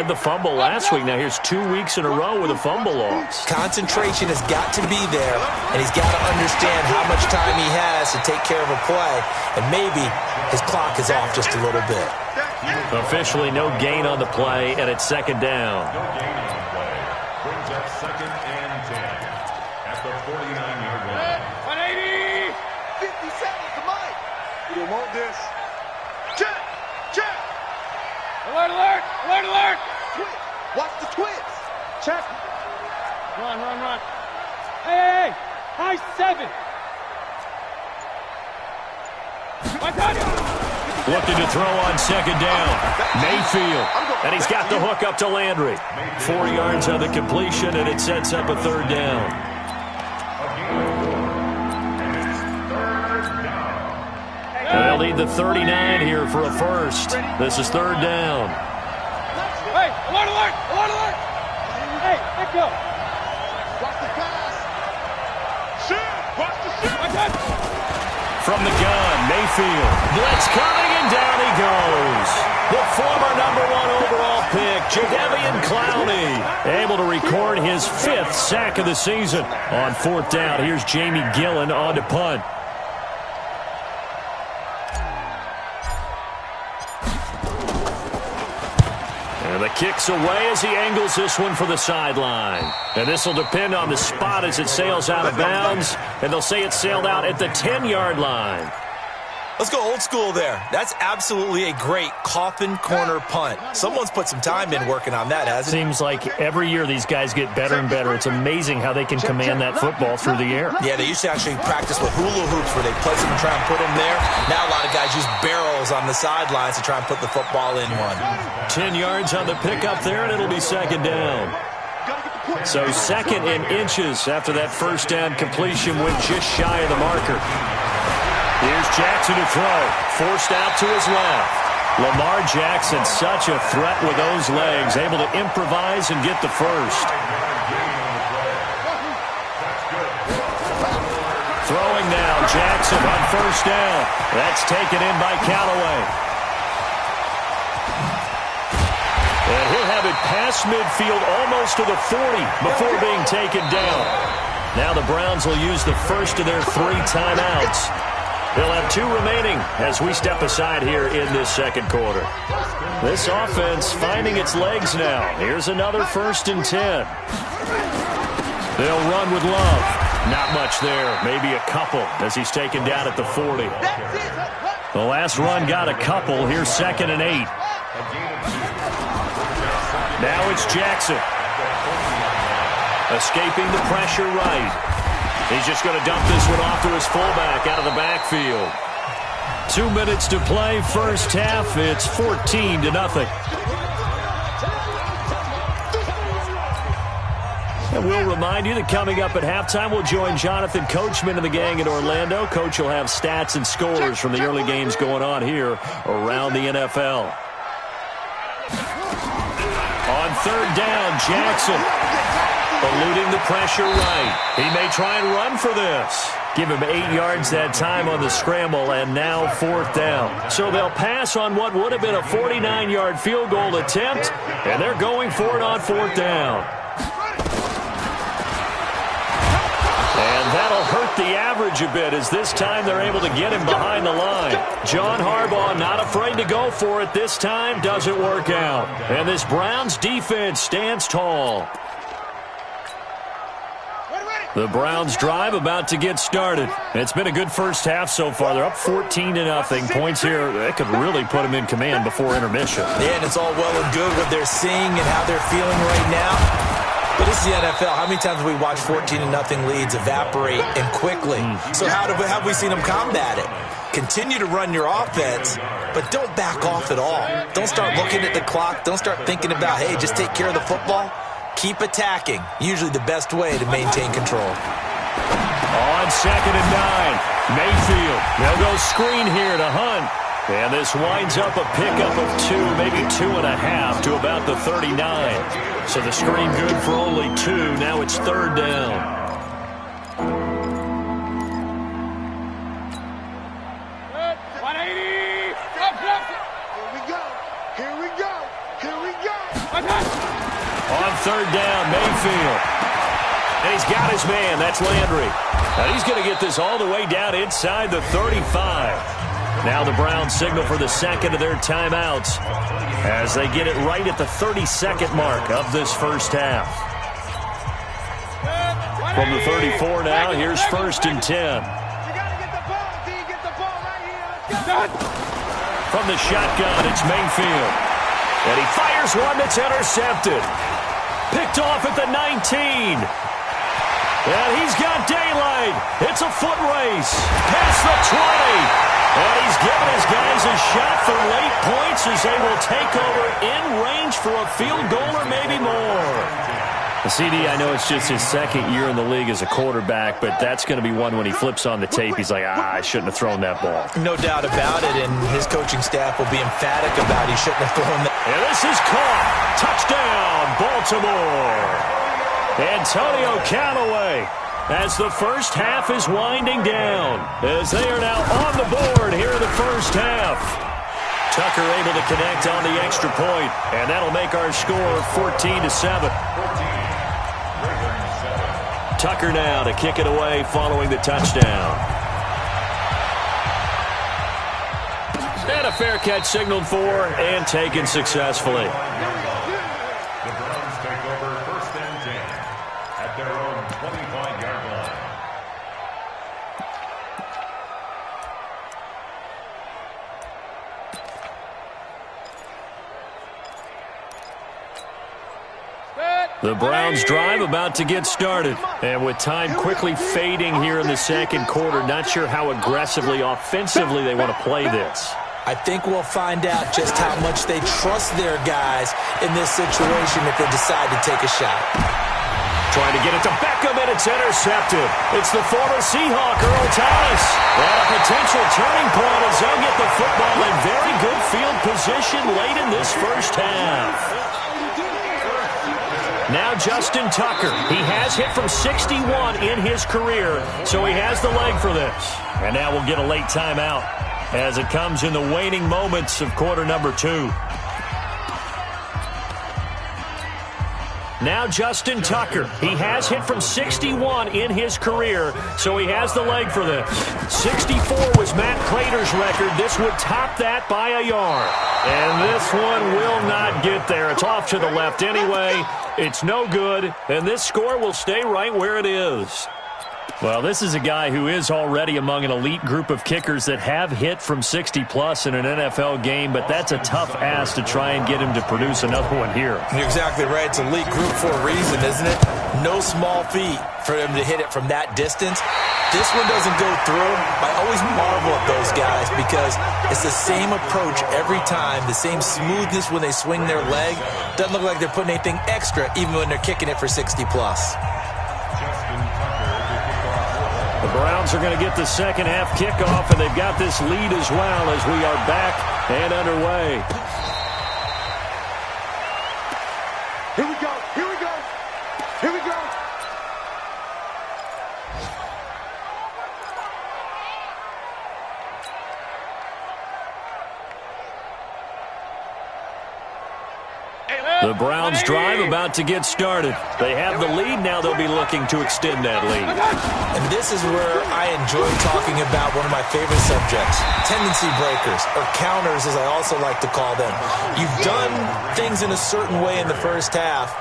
had the fumble last week. Now here's 2 weeks in a row with a fumble loss. Concentration has got to be there, and he's got to understand how much time he has to take care of a play, and maybe his clock is off just a little bit. Officially no gain on the play, and it's second down. No gain on the play. Brings up 2nd and 10 at the 49-yard line. 180! 50 seconds to Mike. You don't want this. Check! Check! Alert, alert! Alert, alert! Twitch! Watch the twitch! Check! Run, run, run. Hey, hey, hey! High 7! My God! Looking to throw on second down. Mayfield. And he's got the hook up to Landry. 4 yards on the completion, and it sets up a third down. They'll need the 39 here for a first. This is third down. Hey, alert, alert! Alert, alert! Hey, let go! Watch the pass! Shoot! Watch the shoot! My God! From the gun, Mayfield. Blitz coming, and down he goes. The former #1 overall pick, Jadeveon Clowney, able to record his 5th sack of the season. On 4th down, here's Jamie Gillen on to punt. And the kick's away as he angles this one for the sideline. And this will depend on the spot as it sails out of bounds. And they'll say it sailed out at the 10-yard line. Let's go old school there. That's absolutely a great coffin corner punt. Someone's put some time in working on that, hasn't it? Seems like every year these guys get better and better. It's amazing how they can command that football through the air. Yeah, they used to actually practice with hula hoops where they place them and try and put them there. Now a lot of guys use barrels on the sidelines to try and put the football in one. 10 yards on the pickup there, and it'll be second down. So 2nd in inches after that first down completion went just shy of the marker. Here's Jackson to throw. Forced out to his left. Lamar Jackson, such a threat with those legs, able to improvise and get the first. Throwing now, Jackson on first down. That's taken in by Callaway. And he'll have it past midfield almost to the 40 before being taken down. Now the Browns will use the first of their 3 timeouts. They'll have 2 remaining as we step aside here in this second quarter. This offense finding its legs now. Here's another 1st and 10. They'll run with Love. Not much there. Maybe a couple as he's taken down at the 40. The last run got a couple. Here's 2nd and 8. Now it's Jackson. Escaping the pressure right. He's just going to dump this one off to his fullback out of the backfield. 2 minutes to play, first half. It's 14-0. And we'll remind you that coming up at halftime, we'll join Jonathan Coachman and the gang in Orlando. Coach will have stats and scores from the early games going on here around the NFL. On 3rd down, Jackson. Eluding the pressure right. He may try and run for this. Give him 8 yards that time on the scramble, and now 4th down. So they'll pass on what would have been a 49-yard field goal attempt, and they're going for it on 4th down. And that'll hurt the average a bit as this time they're able to get him behind the line. John Harbaugh not afraid to go for it this time. Doesn't work out. And this Browns defense stands tall. The Browns drive about to get started. It's been a good first half so far. They're up 14-0. Points here, that could really put them in command before intermission. Yeah, and it's all well and good what they're seeing and how they're feeling right now. But this is the NFL. How many times have we watched 14-0 leads evaporate and quickly? So how have we seen them combat it? Continue to run your offense, but don't back off at all. Don't start looking at the clock. Don't start thinking about, hey, just take care of the football. Keep attacking. Usually the best way to maintain control. On 2nd and 9, Mayfield. They'll go screen here to Hunt. And this winds up a pickup of 2, maybe 2.5 to about the 39. So the screen good for only 2. Now it's 3rd down. third down, Mayfield. And he's got his man. That's Landry. And he's going to get this all the way down inside the 35. Now the Browns signal for the second of their timeouts as they get it right at the 32nd mark of this first half. From the 34 now, here's 1st and 10. From the shotgun, it's Mayfield. And he fires one that's intercepted. Picked off at the 19. And he's got daylight. It's a foot race. Past the 20. And he's giving his guys a shot for late points as they will take over in range for a field goal or maybe more. CD, I know it's just his second year in the league as a quarterback, but that's going to be one when he flips on the tape. He's like, I shouldn't have thrown that ball. No doubt about it, and his coaching staff will be emphatic about he shouldn't have thrown that. And this is caught. Touchdown, Baltimore. Antonio Callaway as the first half is winding down, as they are now on the board here in the first half. Tucker able to connect on the extra point, and that'll make our score 14-7. Tucker now to kick it away following the touchdown. And a fair catch signaled for and taken successfully. The Browns take over 1st and 10 at their own 25-yard line. The Browns drive about to get started. And with time quickly fading here in the second quarter, not sure how aggressively, offensively they want to play this. I think we'll find out just how much they trust their guys in this situation if they decide to take a shot. Trying to get it to Beckham, and it's intercepted. It's the former Seahawk, Earl Thomas. And a potential turning point as they'll get the football in very good field position late in this first half. Now Justin Tucker. He has hit from 61 in his career, so he has the leg for this. And now we'll get a late timeout as it comes in the waning moments of quarter number 2. Now Justin Tucker. He has hit from 61 in his career, so he has the leg for this. 64 was Matt Prater's record. This would top that by a yard. And this one will not get there. It's off to the left anyway. It's no good, and this score will stay right where it is. Well, this is a guy who is already among an elite group of kickers that have hit from 60-plus in an NFL game, but that's a tough ask to try and get him to produce another one here. You're exactly right. It's an elite group for a reason, isn't it? No small feat for him to hit it from that distance. This one doesn't go through. I always marvel at those guys because it's the same approach every time, the same smoothness when they swing their leg. Doesn't look like they're putting anything extra even when they're kicking it for 60-plus. The Browns are going to get the second half kickoff, and they've got this lead as well as we are back and underway. Here we go. Here we go. Here we go. The Browns drive about to get started. They have the lead. Now they'll be looking to extend that lead. And this is where I enjoy talking about one of my favorite subjects, tendency breakers, or counters as I also like to call them. You've done things in a certain way in the first half,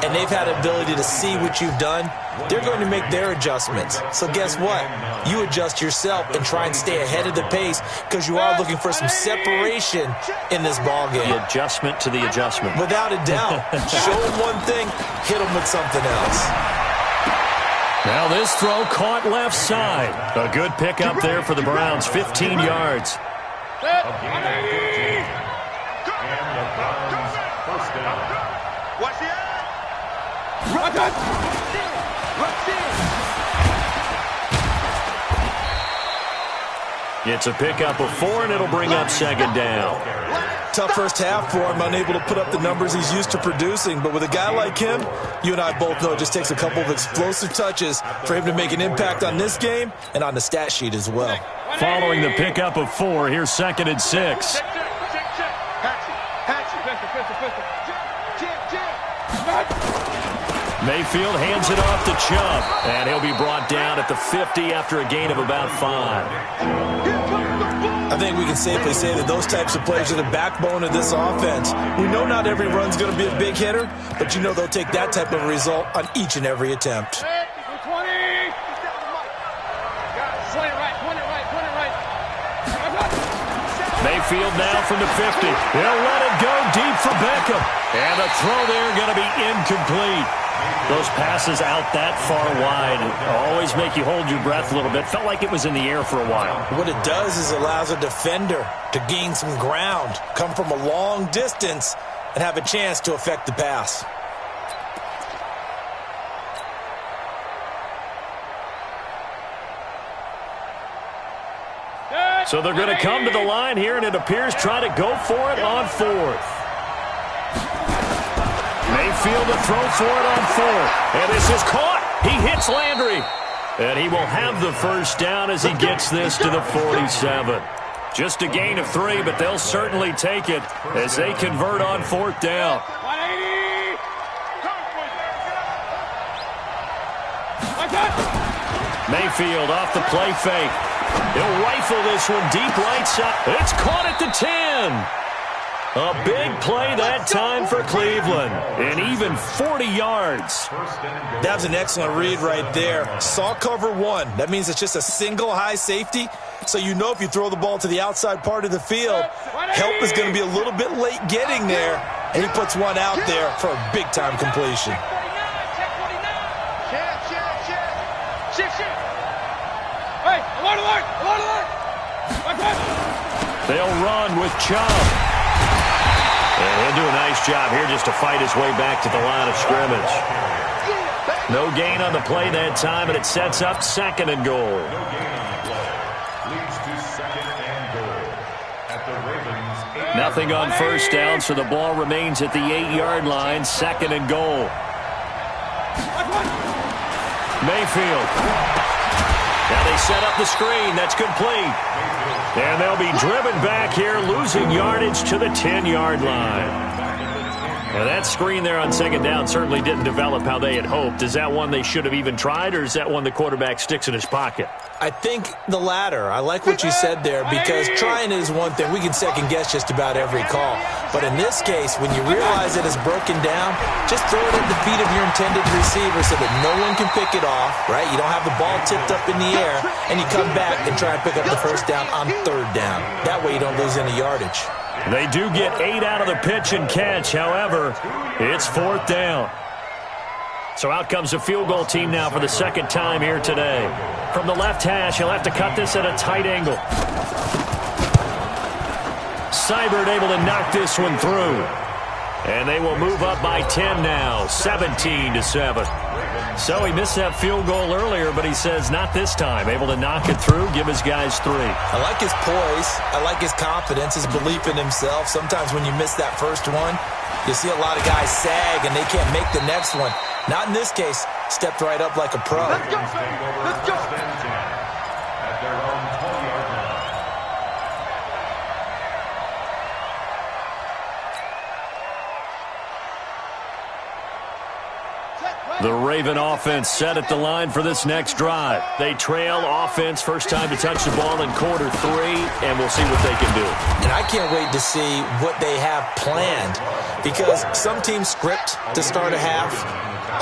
and they've had the ability to see what you've done. They're going to make their adjustments. So guess what? You adjust yourself and try and stay ahead of the pace because you are looking for some separation in this ballgame. The adjustment to the adjustment. Without a doubt. Show them one thing, hit them with something else. Now this throw caught left side. A good pickup there for the Browns, 15 yards. Watch the eye. Run. It's a pickup of 4, and it'll bring up second down. Tough first half for him, unable to put up the numbers he's used to producing. But with a guy like him, you and I both know it just takes a couple of explosive touches for him to make an impact on this game and on the stat sheet as well. Following the pickup of 4, here's 2nd and 6. Mayfield hands it off to Chubb, and he'll be brought down at the 50 after a gain of about 5. I think we can safely say that those types of plays are the backbone of this offense. We know not every run's going to be a big hitter, but you know they'll take that type of result on each and every attempt. Mayfield now from the 50. He'll let it go deep for Beckham. And the throw there going to be incomplete. Those passes out that far wide always make you hold your breath a little bit. Felt like it was in the air for a while. What it does is allows a defender to gain some ground, come from a long distance, and have a chance to affect the pass. So they're going to come to the line here, and it appears try to go for it on 4th. Mayfield to throw for it on 4th. And this is caught. He hits Landry. And he will have the first down as he gets this to the 47. Just a gain of 3, but they'll certainly take it as they convert on 4th down. Mayfield off the play fake. He'll rifle this one deep right side. It's caught at the 10. A big play that time for Cleveland. And even 40 yards. That was an excellent read right there. Saw cover 1. That means it's just a single high safety. So you know if you throw the ball to the outside part of the field, help is going to be a little bit late getting there. And he puts one out there for a big-time completion. They'll run with Chubb. And he'll do a nice job here just to fight his way back to the line of scrimmage. No gain on the play that time, and it sets up 2nd and goal. Nothing on first down, so the ball remains at the 8-yard line, 2nd and goal. Mayfield. Now they set up the screen. That's complete. And they'll be driven back here, losing yardage to the 10-yard line. Now that screen there on 2nd down certainly didn't develop how they had hoped. Is that one they should have even tried, or is that one the quarterback sticks in his pocket? I think the latter. I like what you said there, because trying is one thing. We can second-guess just about every call. But in this case, when you realize it is broken down, just throw it at the feet of your intended receiver so that no one can pick it off, right? You don't have the ball tipped up in the air, and you come back and try and pick up the first down on 3rd down. That way you don't lose any yardage. They do get 8 out of the pitch and catch. However, it's 4th down. So out comes the field goal team now for the 2nd time here today. From the left hash, he'll have to cut this at a tight angle. Seibert able to knock this one through. And they will move up by 10 now, 17-7. So he missed that field goal earlier, but he says not this time. Able to knock it through, give his guys 3. I like his poise. I like his confidence, his belief in himself. Sometimes when you miss that first one, you see a lot of guys sag and they can't make the next one. Not in this case. Stepped right up like a pro. Let's go. Let's go. At their own 20-yard line. The Raven offense set at the line for this next drive. They trail offense, first time to touch the ball in quarter 3, and we'll see what they can do. And I can't wait to see what they have planned, because some teams script to start a half.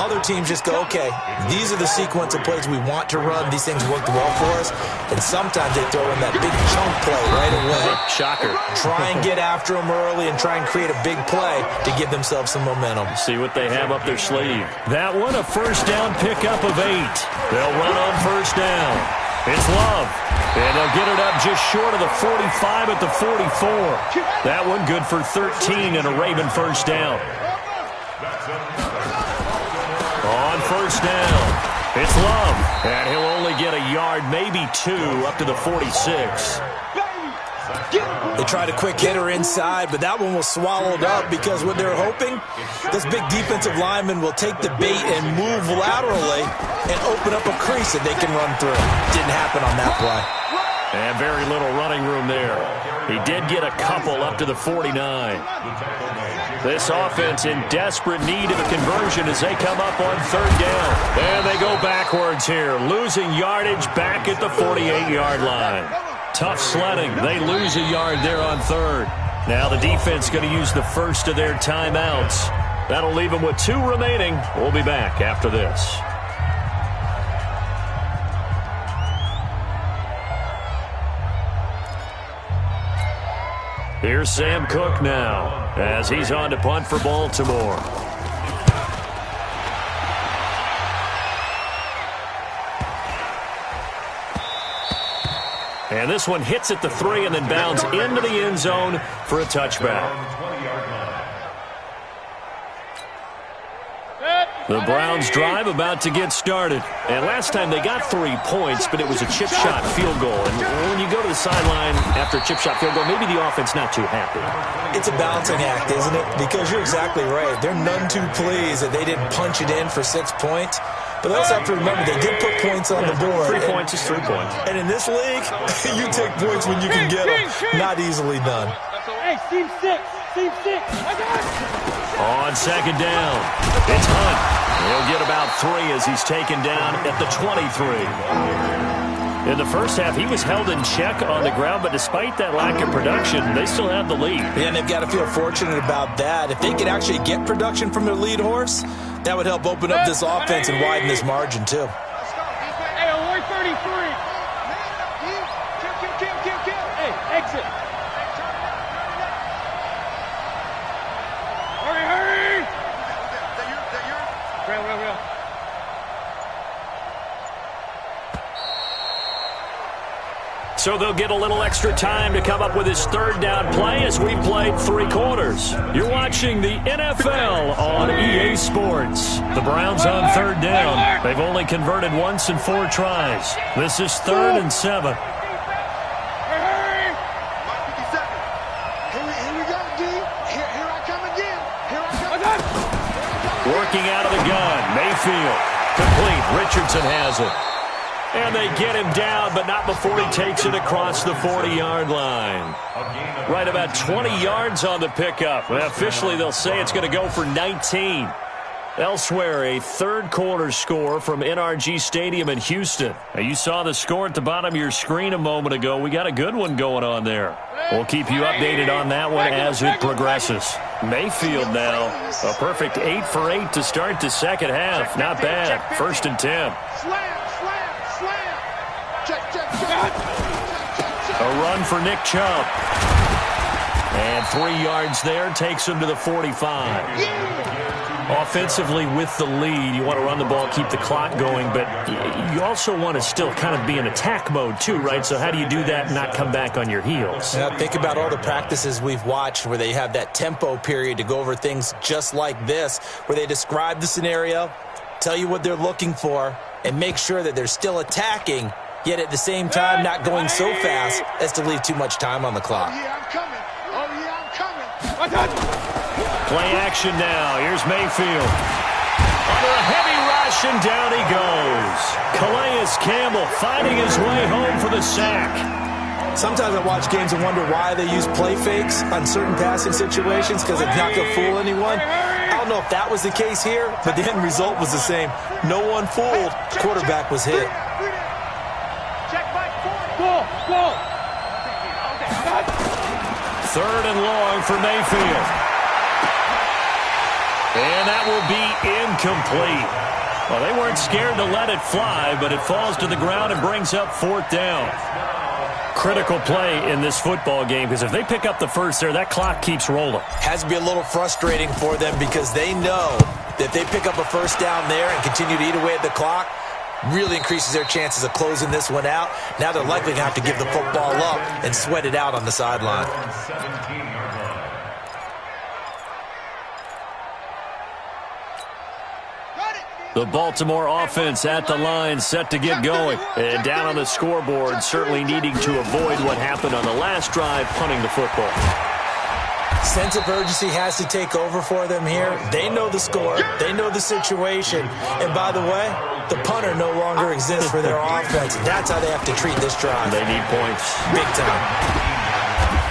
Other teams just go, okay, these are the sequence of plays we want to run. These things worked well for us. And sometimes they throw in that big chunk play right away. Shocker. Try and get after them early and try and create a big play to give themselves some momentum. See what they have up their sleeve. That one, a first down pickup of 8. They'll run on first down. It's Love. And they'll get it up just short of the 45 at the 44. That one good for 13 and a Raven first down. On first down, it's Love, and he'll only get a yard, maybe 2, up to the 46. They tried a quick hitter inside, but that one was swallowed up because what they're hoping, this big defensive lineman will take the bait and move laterally and open up a crease that they can run through. Didn't happen on that play. And very little running room there. He did get a couple up to the 49. This offense in desperate need of a conversion as they come up on third down. And they go backwards here, losing yardage back at the 48-yard line. Tough sledding. They lose a yard there on third. Now the defense going to use the first of their timeouts. That'll leave them with 2 remaining. We'll be back after this. Here's Sam Cook now as he's on to punt for Baltimore. And this one hits at the 3 and then bounds into the end zone for a touchback. The Browns drive about to get started. And last time they got 3 points, but it was a chip shot field goal. And when you go to the sideline after a chip shot field goal, maybe the offense not too happy. It's a balancing act, isn't it? Because you're exactly right. They're none too pleased that they didn't punch it in for 6 points. But they also have to remember they did put points on the board. 3 points is 3 points. And in this league, you take points when you can get them. Not easily done. Hey, team 6. Team 6. On second down, it's Hunt. He'll get about 3 as he's taken down at the 23. In the first half, he was held in check on the ground, but despite that lack of production, they still have the lead. Yeah, and they've got to feel fortunate about that. If they could actually get production from their lead horse, that would help open up this offense and widen this margin, too. Hey, only 33. Hey, exit. Hurry. Real. So they'll get a little extra time to come up with his third down play as we played 3 quarters. You're watching the NFL on EA Sports. The Browns on third down. They've only converted once in 4 tries. This is 3rd and 7. Working out of the gun, Mayfield. Complete. Richardson has it. And they get him down, but not before he takes it across the 40-yard line. Right about 20 yards on the pickup. Well, officially, they'll say it's going to go for 19. Elsewhere, a third-quarter score from NRG Stadium in Houston. Now, you saw the score at the bottom of your screen a moment ago. We got a good one going on there. We'll keep you updated on that one as it progresses. Mayfield now, a perfect 8 for 8 to start the second half. Not bad. 1st and 10. A run for Nick Chubb. And 3 yards there takes him to the 45. Offensively with the lead, you want to run the ball, keep the clock going, but you also want to still kind of be in attack mode too, right? So how do you do that and not come back on your heels? Now think about all the practices we've watched where they have that tempo period to go over things just like this, where they describe the scenario, tell you what they're looking for, and make sure that they're still attacking, yet at the same time not going so fast as to leave too much time on the clock. Oh, yeah, I'm coming. Play action now. Here's Mayfield. Under a heavy rush, and down he goes. Calais Campbell finding his way home for the sack. Sometimes I watch games and wonder why they use play fakes on certain passing situations, because it's not going to fool anyone. I don't know if that was the case here, but the end result was the same. No one fooled. Quarterback was hit. Go. 3rd and long for Mayfield. And that will be incomplete. Well, they weren't scared to let it fly, but it falls to the ground and brings up 4th down. Critical play in this football game, because if they pick up the first there, that clock keeps rolling. Has to be a little frustrating for them because they know that if they pick up a first down there and continue to eat away at the clock, really increases their chances of closing this one out. Now they're likely going to have to give the football up and sweat it out on the sideline. The Baltimore offense at the line, set to get going. And down on the scoreboard, certainly needing to avoid what happened on the last drive, punting the football. Sense of urgency has to take over for them here. They know the score. They know the situation. And by the way, the punter no longer exists for their offense. That's how they have to treat this drive. They need points. Big time.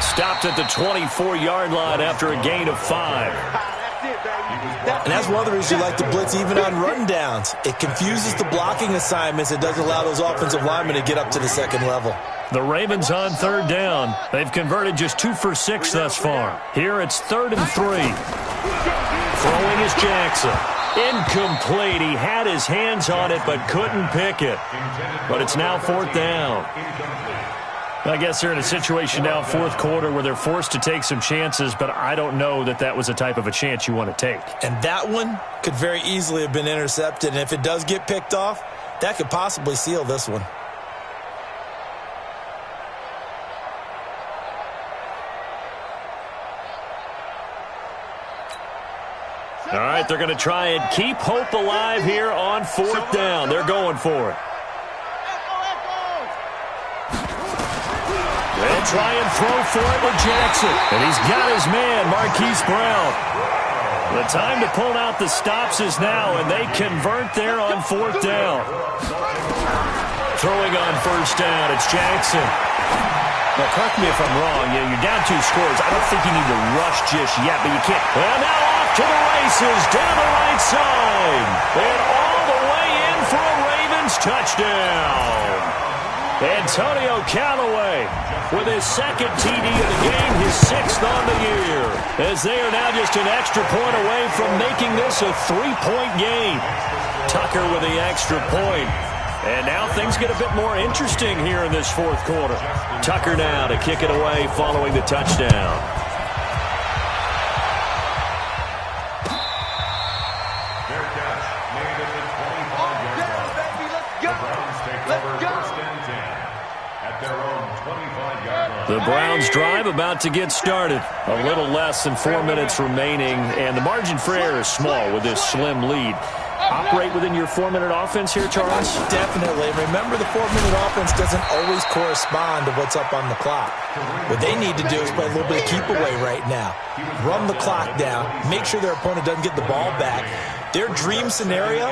Stopped at the 24-yard line after a gain of 5. And that's one of the reasons you like to blitz even on run downs. It confuses the blocking assignments. It doesn't allow those offensive linemen to get up to the second level. The Ravens on third down. They've converted just 2 for 6 thus far. Here it's 3rd and 3. Throwing is Jackson. Incomplete. He had his hands on it but couldn't pick it. But it's now 4th down. I guess they're in a situation now, 4th quarter, where they're forced to take some chances, but I don't know that that was the type of a chance you want to take. And that one could very easily have been intercepted. And if it does get picked off, that could possibly seal this one. All right, they're going to try and keep hope alive here on 4th down. They're going for it. They'll try and throw for it with Jackson. And he's got his man, Marquise Brown. The time to pull out the stops is now, and they convert there on 4th down. Throwing on 1st down, it's Jackson. Now, correct me if I'm wrong. You're down 2 scores. I don't think you need to rush just yet, but you can't. Well, now off to the races, down the right side. And all the way in for a Ravens touchdown. Antonio Callaway with his 2nd TD of the game, his 6th on the year, as they are now just an extra point away from making this a 3-point game. Tucker with the extra point. And now things get a bit more interesting here in this 4th quarter. Tucker now to kick it away following the touchdown. Their catch made at the 25-yard line. The Browns take over 1st and 10 at their own 25-yard line. The Browns drive about to get started. A little less than 4 minutes remaining, and the margin for error is small with this slim lead. Operate within your 4-minute offense here, Charles? Definitely. Remember, the 4-minute offense doesn't always correspond to what's up on the clock. What they need to do is play a little bit of keep away right now. Run the clock down. Make sure their opponent doesn't get the ball back. Their dream scenario,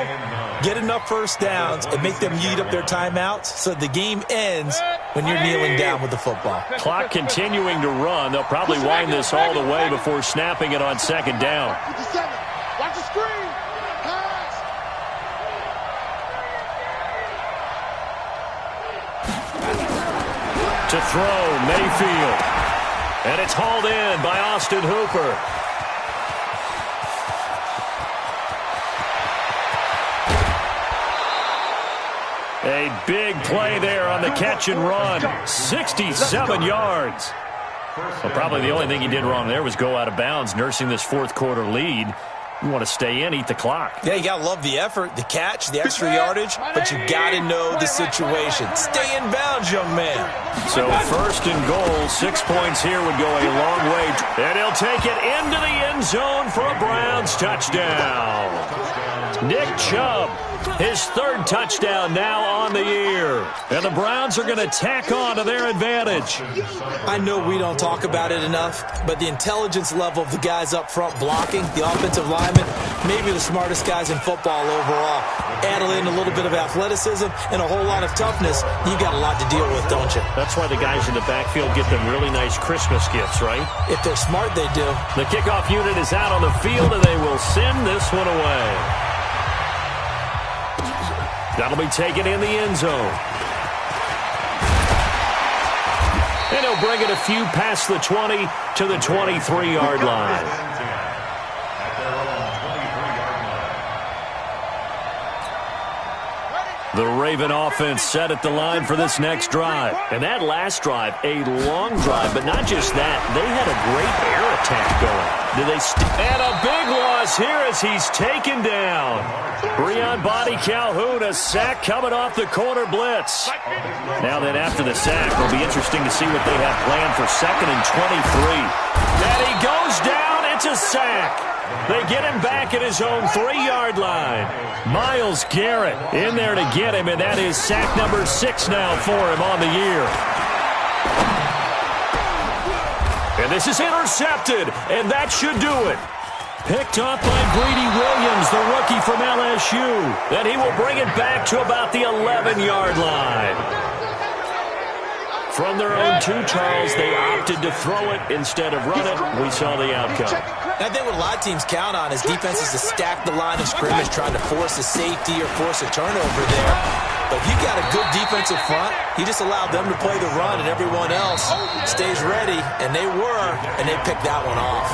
get enough 1st downs and make them eat up their timeouts so the game ends when you're kneeling down with the football. Clock continuing to run. They'll probably wind this all the way before snapping it on 2nd down. Watch the screen. To throw, Mayfield. And it's hauled in by Austin Hooper. A big play there on the catch and run. 67 yards. Well, probably the only thing he did wrong there was go out of bounds, nursing this 4th quarter lead. You want to stay in, eat the clock. Yeah, you got to love the effort, the catch, the extra yardage, but you got to know the situation. Stay in bounds, young man. So 1st and goal, 6 points here would go a long way. And he'll take it into the end zone for a Browns touchdown. Nick Chubb, his 3rd touchdown now on the year. And the Browns are going to tack on to their advantage. I know we don't talk about it enough, but the intelligence level of the guys up front blocking, the offensive linemen, maybe the smartest guys in football overall. Add in a little bit of athleticism and a whole lot of toughness, you got a lot to deal with, don't you? That's why the guys in the backfield get them really nice Christmas gifts, right? If they're smart, they do. The kickoff unit is out on the field, and they will send this one away. That'll be taken in the end zone. And he'll bring it a few past the 20 to the 23-yard line. The Raven offense set at the line for this next drive. And that last drive, a long drive, but not just that. They had a great air attack going. And a big loss here as he's taken down. Breon Body Calhoun, a sack coming off the corner blitz. Now then, after the sack, it'll be interesting to see what they have planned for 2nd and 23. And he goes down. It's a sack. They get him back at his own 3-yard line. Myles Garrett in there to get him, and that is sack number 6 now for him on the year. And this is intercepted, and that should do it. Picked off by Greedy Williams, the rookie from LSU. And he will bring it back to about the 11-yard line. From their own 2, Charles, they opted to throw it instead of run it. We saw the outcome. I think what a lot of teams count on is defenses to stack the line of scrimmage, trying to force a safety or force a turnover there. But if you got a good defensive front, you just allow them to play the run, and everyone else stays ready, and they picked that one off.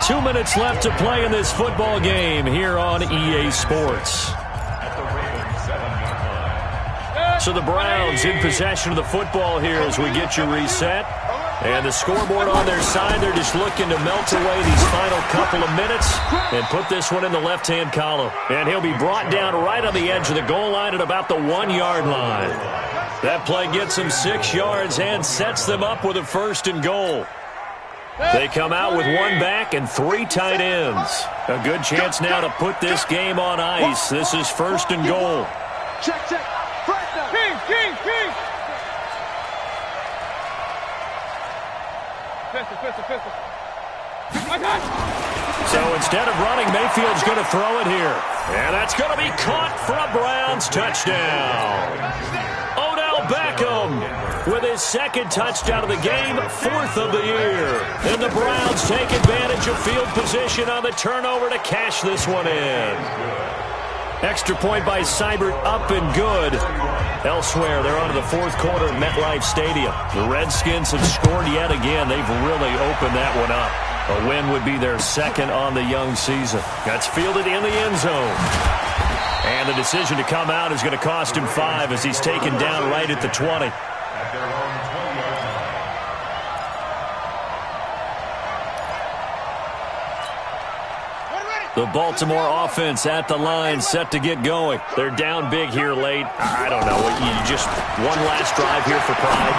2 minutes left to play in this football game here on EA Sports. So the Browns in possession of the football here as we get you reset. And the scoreboard on their side, they're just looking to melt away these final couple of minutes and put this one in the left-hand column. And he'll be brought down right on the edge of the goal line at about the 1-yard line. That play gets them 6 yards and sets them up with a 1st and goal. They come out with 1 back and 3 tight ends. A good chance now to put this game on ice. This is 1st and goal. Check, check. King. Pistol. So instead of running, Mayfield's going to throw it here. And that's going to be caught for a Browns touchdown. Odell Beckham with his 2nd touchdown of the game, 4th of the year. And the Browns take advantage of field position on the turnover to cash this one in. Extra point by Seibert, up and good. Elsewhere, they're on to the 4th quarter at MetLife Stadium. The Redskins have scored yet again. They've really opened that one up. A win would be their 2nd on the young season. That's fielded in the end zone. And the decision to come out is going to cost him 5 as he's taken down right at the 20. At their own 20-yard line. The Baltimore offense at the line, set to get going. They're down big here late. I don't know. You just one last drive here for pride.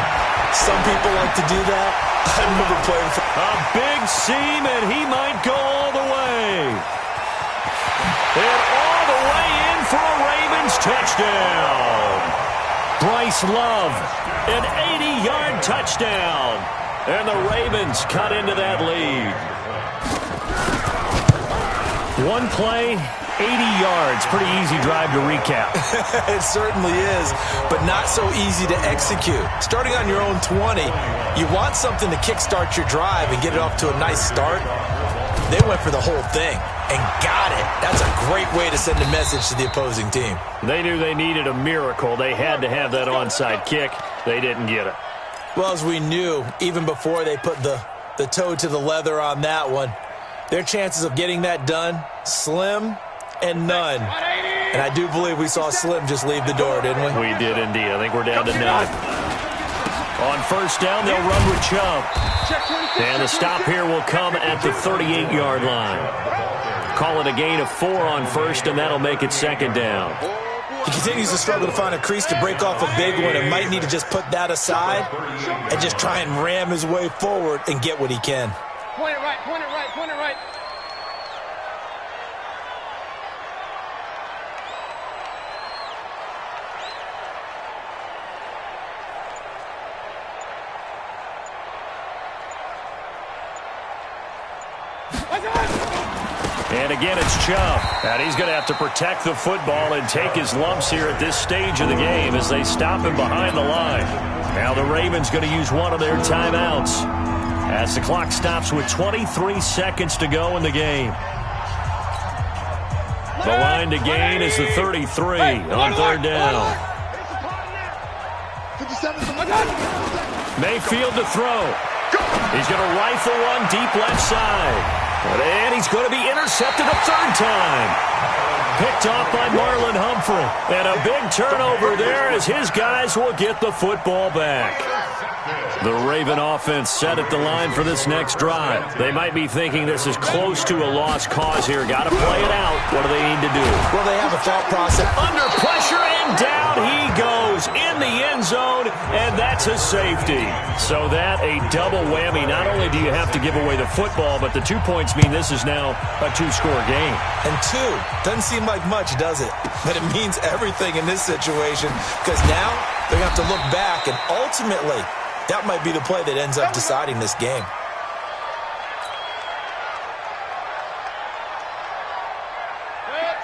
Some people like to do that. I remember playing for a big seam, and he might go all the way. And all the way in for a Ravens touchdown. Bryce Love, an 80-yard touchdown. And the Ravens cut into that lead. 1 play, 80 yards. Pretty easy drive to recap. It certainly is, but not so easy to execute. Starting on your own 20, you want something to kickstart your drive and get it off to a nice start. They went for the whole thing and got it. That's a great way to send a message to the opposing team. They knew they needed a miracle. They had to have that onside kick. They didn't get it. Well, as we knew, even before they put the toe to the leather on that one, their chances of getting that done, slim and none. And I do believe we saw Slim just leave the door, didn't we? We did indeed. I think we're down to 9. On 1st down, they'll run with Chubb. And the stop here will come at the 38-yard line. Call it a gain of 4 on 1st, and that'll make it 2nd down. He continues to struggle to find a crease to break off a big one and might need to just put that aside and just try and ram his way forward and get what he can. Point it right. And again, it's Chubb. And he's going to have to protect the football and take his lumps here at this stage of the game as they stop him behind the line. Now the Ravens going to use one of their timeouts as the clock stops with 23 seconds to go in the game. The line to gain is the 33 on 3rd down. Mayfield to throw. He's going to rifle one deep left side. And he's going to be intercepted a 3rd time. Picked off by Marlon Humphrey. And a big turnover there as his guys will get the football back. The Raven offense set at the line for this next drive. They might be thinking this is close to a lost cause here. Got to play it out. What do they need to do? Well, they have a thought process. Under pressure, and down he goes in the end zone, and that's a safety. So that a double whammy. Not only do you have to give away the football, but the 2 points mean this is now a 2-score game. And 2 doesn't seem like much, does it? But it means everything in this situation because now they're going to have to look back and ultimately That might be the play that ends up deciding this game.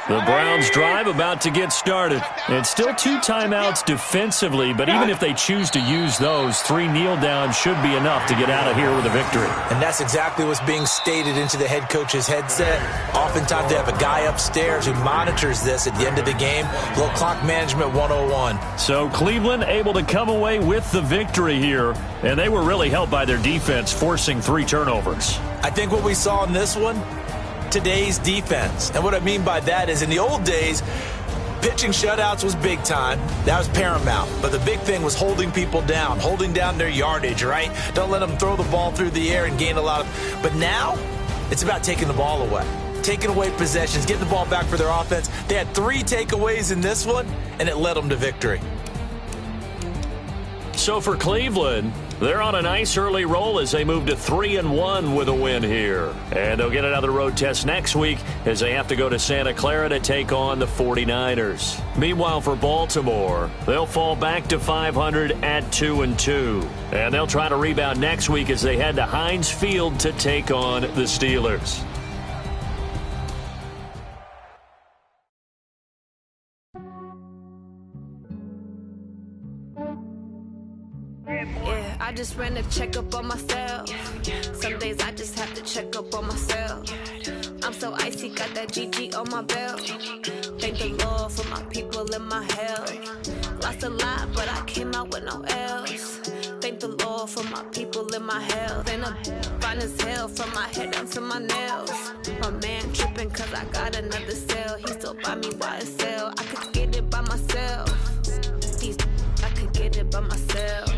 The Browns drive about to get started. It's still 2 timeouts defensively, but even if they choose to use those, 3 kneel downs should be enough to get out of here with a victory. And that's exactly what's being stated into the head coach's headset. Oftentimes they have a guy upstairs who monitors this at the end of the game. Little clock management 101. So Cleveland able to come away with the victory here, and they were really helped by their defense, forcing 3 turnovers. I think what we saw in this one, today's defense. And what I mean by that is in the old days, pitching shutouts was big time. That was paramount. But the big thing was holding people down, holding down their yardage, right? Don't let them throw the ball through the air and gain a lot of... But now, it's about taking the ball away. Taking away possessions, getting the ball back for their offense. They had 3 takeaways in this one, and it led them to victory. So for Cleveland, they're on a nice early roll as they move to 3-1 with a win here. And they'll get another road test next week as they have to go to Santa Clara to take on the 49ers. Meanwhile, for Baltimore, they'll fall back to 500 at 2-2. And they'll try to rebound next week as they head to Heinz Field to take on the Steelers. Yeah, I just ran a checkup on myself. Some days I just have to check up on myself. I'm so icy, got that GG on my belt. Thank the Lord for my people and my health. Lost a lot, but I came out with no else. Thank the Lord for my people and my health. And I'm fine as hell from my head down to my nails. My man tripping cause I got another cell. He still buy me YSL. I could get it by myself. I could get it by myself.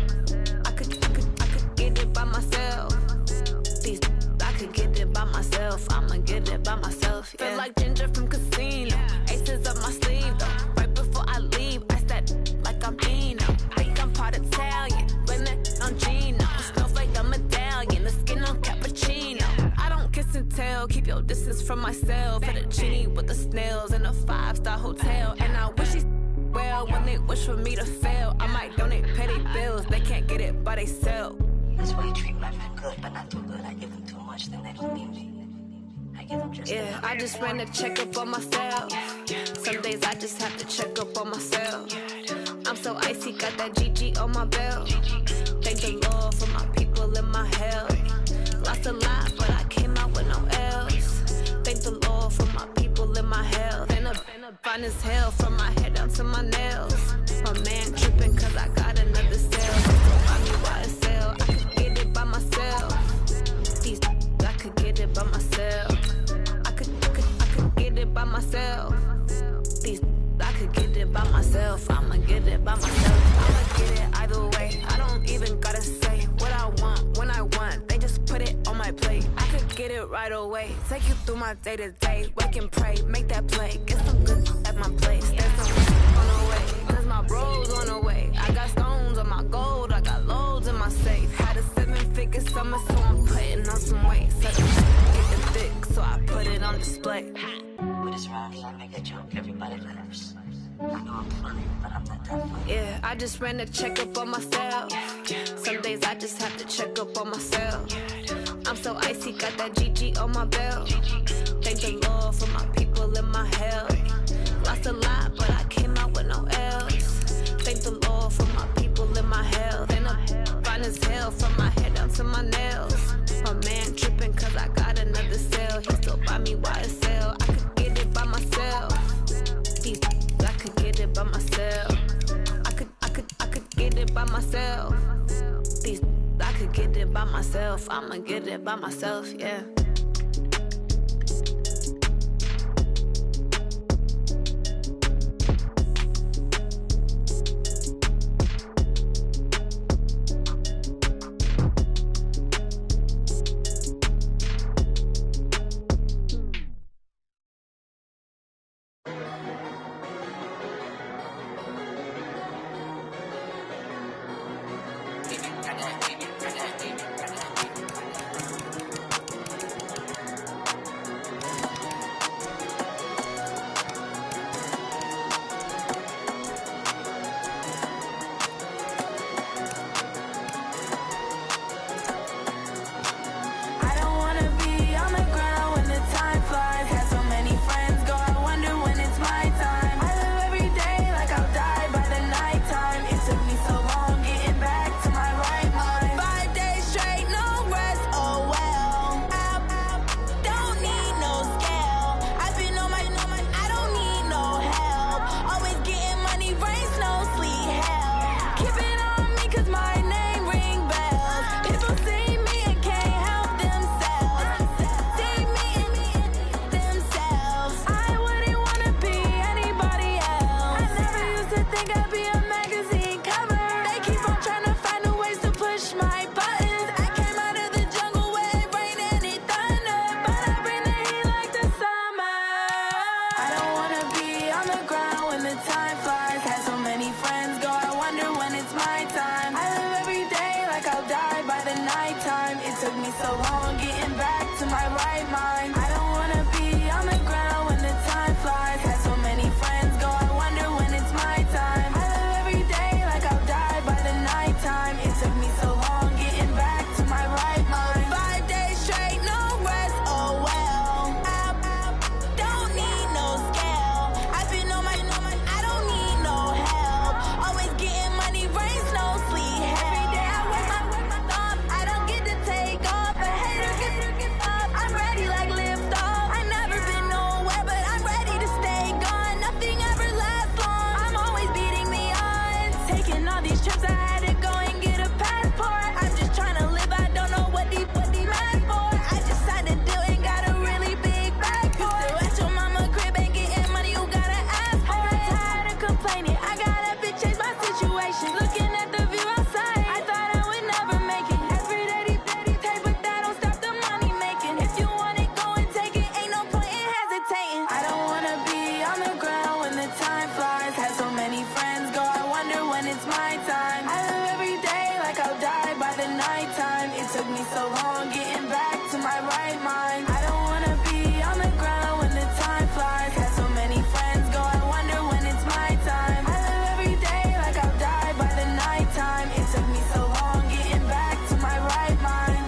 I could get it by myself. I could get it by myself. I'ma get it by myself. Yeah. Feel like Ginger from Casino. Aces up my sleeve though. Right before I leave, I said like I'm Eno. Think I'm part Italian. Blame it on Gino. Snowflake on medallion. The skin on cappuccino. I don't kiss and tell. Keep your distance from myself. Fettuccine with the snails in a 5-star hotel. And I wish he's well when they wish for me to fail. I might donate petty bills. They can't get it by themselves. That's why you treat my friend good, but not too good. I give them too much, then they don't need me. I give them just yeah, I just ran a checkup on myself. Some days I just have to check up on myself. I'm so icy, got that GG on my belt. Thank the Lord for my people and my health. Lost a lot, but I came out with no else. Thank the Lord for my people and my health. And I'm fine as hell from my head down to my nails. My man tripping cause I got another cell. Buy me YSL. I could get it by myself. I could get it by myself. I could get it by myself. I could get it by myself. I'ma get it by myself. I'ma get it either way. I don't even gotta say what I want when I want. They just put it on my plate. I could get it right away. Take you through my day to day. Wake and pray, make that play. Get some good at my place. There's some on the way. Cause my bro's on the way. I got stones on my gold. I got loads in my safe. Had a 7-figure summer, so I'm putting on some weight. Said getting thick, so I put it on display. with this round here, I make a joke, everybody laughs. I know I'm funny, but I'm not that funny. Yeah, I just ran a checkup on myself. Some days I just have to check up on myself. I'm so icy, got that GG on my belt. Thank the Lord for my people and my health. Lost a lot, but I came out with no else. Thank the Lord for my people and my health. And I'm fine as hell from my head down to my nails. My man tripping cause I got another cell. He still buy me YSL. I could get it by myself. I could get it by myself. I could get it by myself. I could get it by myself. I'ma get it by myself, yeah. the time flies. Had so many friends go, I wonder when it's my time. I live every day like I'll die by the nighttime. It took me so long getting back to my right mind. I don't wanna be on the ground when the time flies. Had so many friends go, I wonder when it's my time. I live every day like I'll die by the nighttime. It took me so long getting back to my right mind. 5 days straight, no rest, oh well. I don't need no scale. I've been on my, I don't need no help. Always getting money, rains, no sleep. Every day I work my thumb. I don't get to take off. A hater gets off. I'm ready like lift off. I never been nowhere, but I'm ready to stay gone. Nothing ever lasts long. I'm always beating the odds. Taking all these trips, I had to go and get a passport. I'm just trying to live. I don't know what the mad for. I just signed a deal and got a really big bag for it. You still at your mama crib and getting money, you gotta ask for it. I'm tired of complaining. I gotta bitch change my situation. Looking at the view outside, I thought I would never make it. Every day they pay, but that don't stop the money making. If you want it, go and take it. Ain't no point in hesitating. I don't wanna be on the ground when the time flies. Had so many friends go, I wonder when it's my time. I live every day like I'll die by the nighttime. It took me so long getting back to my right mind. I don't wanna be on the ground when the time flies. Had so many friends go, I wonder when it's my time. I live every day like I'll die by the nighttime. It took me so long getting back to my right mind.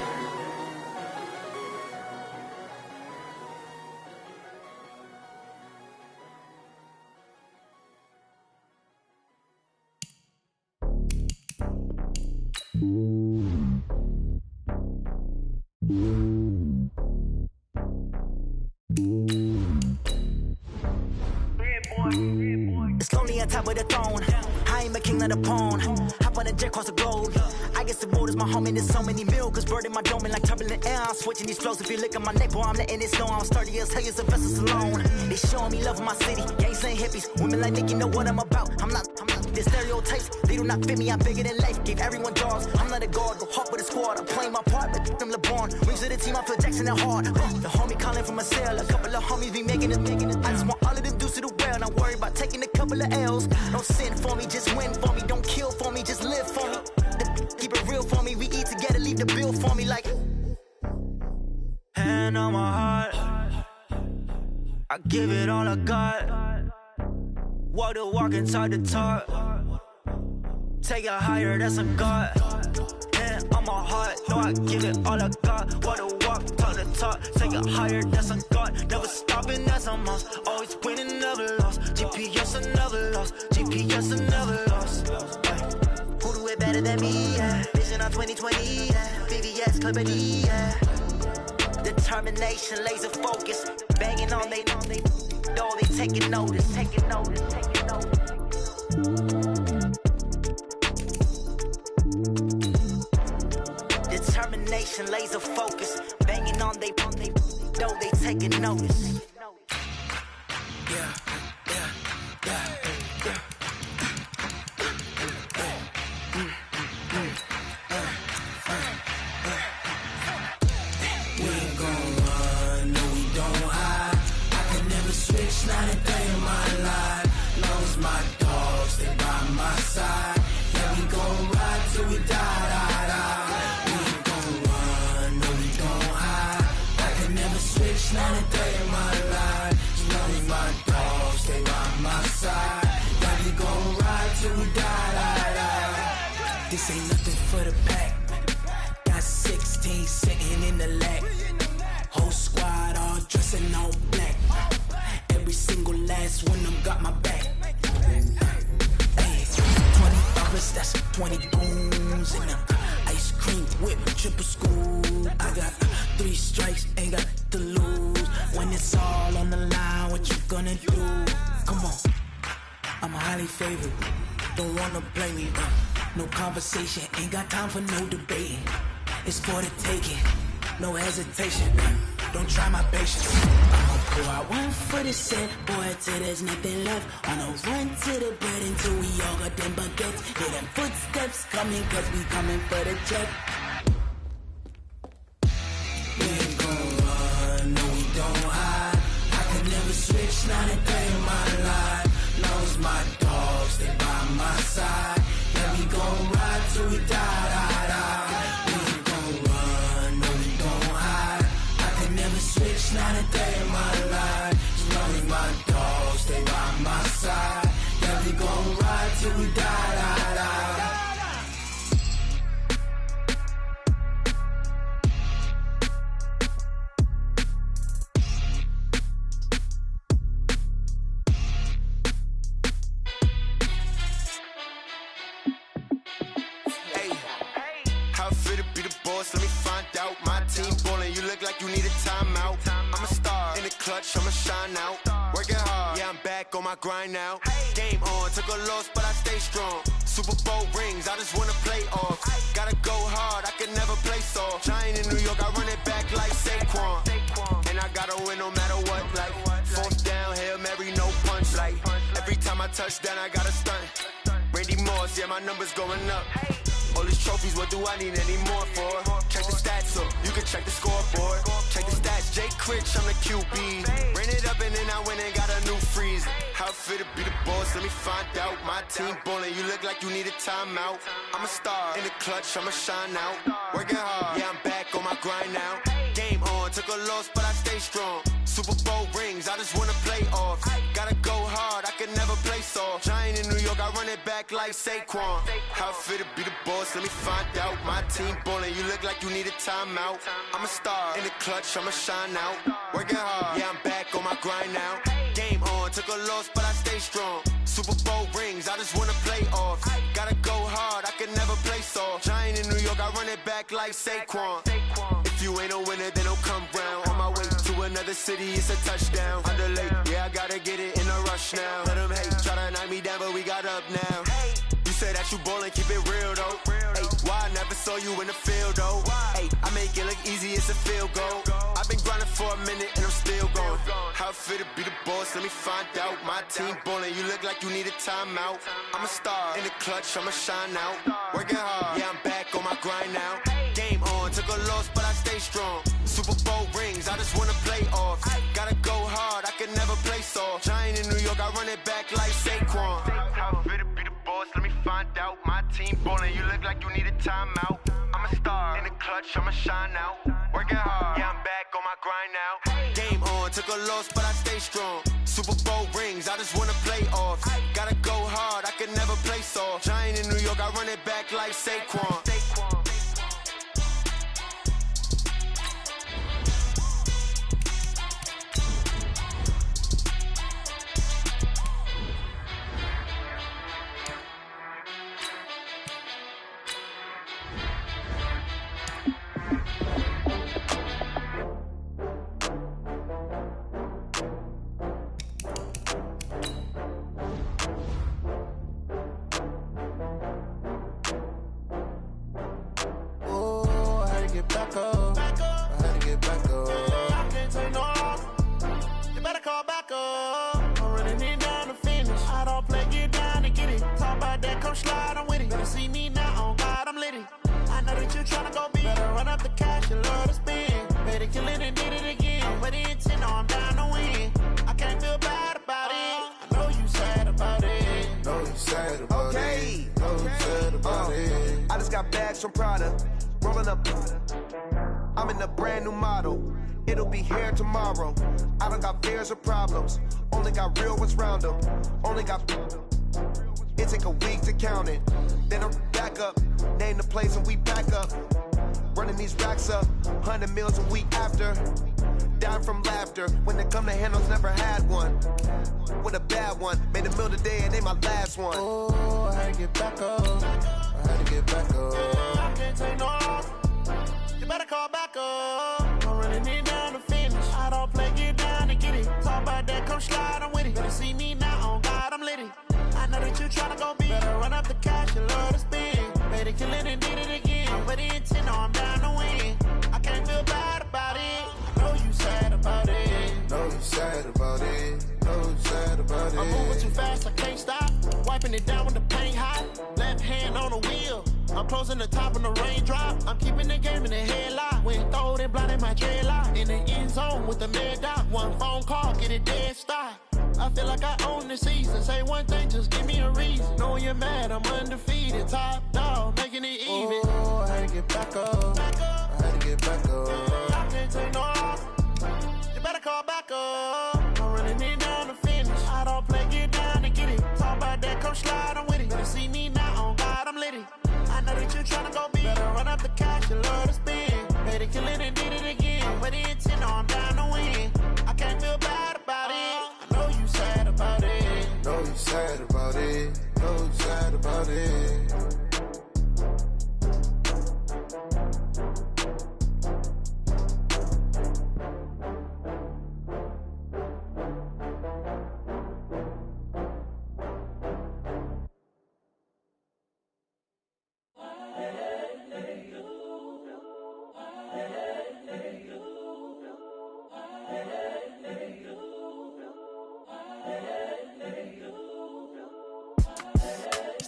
It's lonely on top of the throne. I ain't a king of the pawn. Hop on a jet across the globe. I guess the road is my home and there's so many milkers burning my dome like turbulent air. I'm switching these flows. If you look at my neck, boy, I'm letting it snow. I'm sturdy as hell, as Sylvester Stallone. They showing me love in my city. Gangs and hippies, women like Nick, you know what I'm about. I'm not. The stereotypes, they do not fit me. I'm bigger than life. Gave everyone dogs. I'm not a guard, go hard with a squad. I'm playing my part, but I'm LeBron. Wings of the team, I feel Jackson and hard. The homie calling from a cell. A couple of homies be making it. I just want all of them dudes to the well. Not worry about taking a couple of L's. Don't sin for me, just win for me. Don't kill for me, just live for me. Keep it real for me. We eat together, leave the bill for me like. Hand on my heart, I give it all I got. Walk the walk and talk the talk. Take it higher, that's a God. Hand on my heart, no, I give it all I got. Walk the walk, talk the talk. Take it higher, that's a God. Never stopping, that's a must. Always winning, never lost. GPS, I never lost. GPS, I never lost. Who do it better than me? Yeah. Vision on 2020. Yeah. VVS, Clippity. Yeah. Determination, laser focus. Banging on they know they taking notice. Determination, laser focus. Banging on they know they taking notice. Yeah. Not a day in my life. Knows my dogs, they by my side. Yeah, we gon' ride till we die. We ain't gon' run, no, we gon' hide. I can never switch, not a day in my life. Knows my dogs, they by my side. Yeah, we gon' ride till we die. This ain't nothing for the pack. Got 16 sitting in the lap. Whole squad all dressing all black. Every single last one of them got my back. Hey, 20 others, that's 20 goons. And ice cream whip, triple scoop. I got 3 strikes, ain't got to lose. When it's all on the line, what you gonna do? Come on, I'm highly favored. Don't wanna play me, no conversation. Ain't got time for no debating. It's for the taking, no hesitation. Don't try my patience. I'ma pour out one for the set, boy, till there's nothing left. On a run to the bread until we all got them baguettes. Hear them footsteps coming, cause we coming for the check. We ain't gon' run, no, we don't hide. I can never switch, not a day in my life. Knows my boss, let me find out. My team ballin', you look like you need a timeout. I'm a star, in the clutch, I'ma shine out. Working hard, yeah, I'm back on my grind now. Game on, took a loss, but I stay strong. Super Bowl rings, I just wanna play off. Gotta go hard, I can never play soft. Giant in New York, I run it back like Saquon. And I gotta win no matter what, like fourth down, Hail Mary, no punch. Like every time I touch down, I gotta stunt. Randy Moss, yeah, my numbers going up. All these trophies, what do I need any more for? Check the stats up, you can check the scoreboard. Check the stats, Jay Critch, I'm the QB. Ran it up and then I went and got a new freeze. How fit to be the boss, let me find out. My team ballin', you look like you need a timeout. I'm a star, in the clutch, I'ma shine out. Working hard, yeah, I'm back on my grind now. Game on, took a loss, but I stay strong. Super Bowl rings, I just wanna play off. Gotta go hard, I can never play soft. Giant in New York, I run it back like Saquon. How fit to be the boss, let me find out. My team ballin', you look like you need a timeout. I'm a star, in the clutch, I'ma shine out. Working hard, yeah, I'm back on my grind now. Game on, took a loss, but I stay strong. Super Bowl rings, I just wanna play off. Gotta go hard, I can never play soft. Giant in New York, I run it back like Saquon. If you ain't a winner, then don't come round. On my way to another city, it's a touchdown. Underlay, yeah, I gotta get it in a rush now. Let them hate, try to knock me down, but we got up now. You say that you ballin', keep it real though. Hey, why I never saw you in the field though? Hey, I make it look easy, it's a field goal. I've been grinding for a minute and I'm still going. How fit to be the boss, let me find out. My team ballin', you look like you need a timeout. I'm a star, in the clutch, I'ma shine out. Working hard, yeah, I'm back on my grind now. Game on, took a loss, but I stay strong. Super Bowl rings, I just wanna play off. Gotta go hard, I can never play soft. Giant in New York, I run it back like Saquon. How fit to be the boss, let me find out. My team ballin', you look like you need a timeout. I'm a star, in the clutch, I'ma shine out. Working hard, yeah, I'm back on my grind now. Game on, took a loss, but I stay strong. Super Bowl rings, I just wanna play off. Gotta go hard, I can never play soft. Giant in New York, I run it back like Saquon. From Prada, rolling up. I'm in a brand new model. It'll be here tomorrow. I don't got fears or problems. Only got real ones round them. Only got. It take a week to count it. Then I'm back up. Name the place and we back up. Running these racks up. 100 meals a week after. Dying from laughter. When it come to handles, never had one. With a bad one. Made a meal today and they my last one. Oh, I had to get back up. I had to get back up. I can't take no loss. You better call back up. I'm running it down to finish. I don't play, get down and get it. Talk about that, come slide, I'm with it. Better see me now, on God, I'm litty. I know that you tryna go big. Better run up the cash, you love to spend. Made it, kill it, and did it again. But the intent, no, I'm down to win. I can't feel bad about it. I know you sad about it. Know you sad about it. Know you sad about it. I'm moving too fast, I can't stop. Wiping it down when the paint hot. Left hand on the wheel. I'm closing the top when the raindrop. I'm keeping the game in the headlock. When throwed and blinded my dreadlock. In the end zone with the mad dot. One phone call, get it dead stop. I feel like I own the season. Say one thing, just give me a reason. Knowing you're mad, I'm undefeated. Top dog, making it even. Oh, I had to get back up. I had to get back up. I can't take no loss. You better call back up. I'm running it down to finish. I don't play, get down and get it. Talk about that, come slide, I'm with it. Better see me now, on God, I'm litty. I know that you tryna go big. Better run up the cash, you love to spend. Made it, kill it, and did it again. But the intent, no, I'm down to win. I can't feel bad about it. I know you sad about it. Know you sad about it. Know you sad about it.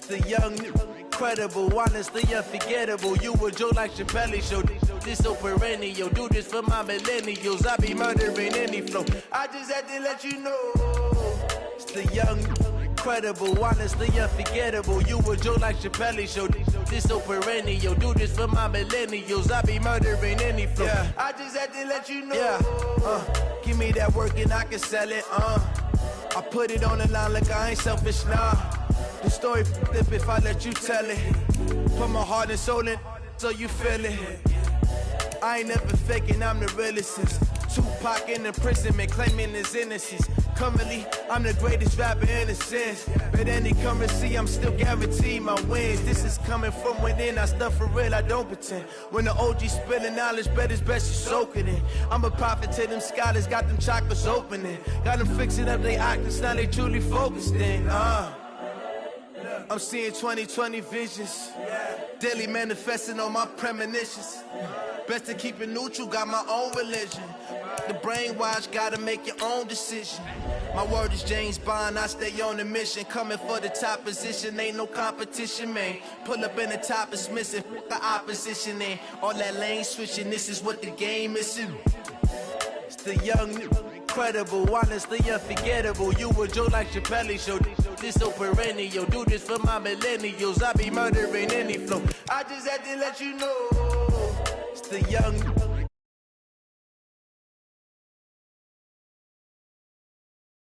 the young, incredible, honestly unforgettable. You a joke like Chappelle Show. This so perennial. Do this for my millennials. I be murdering any flow. I just had to let you know. It's the young, incredible, honestly unforgettable. You a joke like Chappelle Show. This so perennial. Do this for my millennials. I be murdering any flow. Yeah. I just had to let you know. Yeah. Give me that work and I can sell it. I put it on the line like I ain't selfish, nah. The story flip if I let you tell it. Put my heart and soul in so you feel it. I ain't never faking, I'm the realest since Tupac in imprisonment, claiming his innocence. Currently, I'm the greatest rapper in a sense. But any currency, I'm still guaranteed my wins. This is coming from within, I stuff for real, I don't pretend. When the OG spilling knowledge, bet it's best you soak it in. I'm a prophet to them scholars, got them chakras opening. Got them fixing up their octaves, now they truly focused in. I'm seeing 2020 visions. Daily manifesting on my premonitions. Best to keep it neutral, got my own religion. The brainwash, gotta make your own decision. My word is James Bond, I stay on the mission. Coming for the top position, ain't no competition, man. Pull up in the top, it's missing, the opposition in. All that lane switching, this is what the game is. It's the young, incredible, honestly unforgettable. You a joke like Chappelle Show. This so perennial. Do this for my millennials. I be murdering any flow. I just had to let you know. It's the young,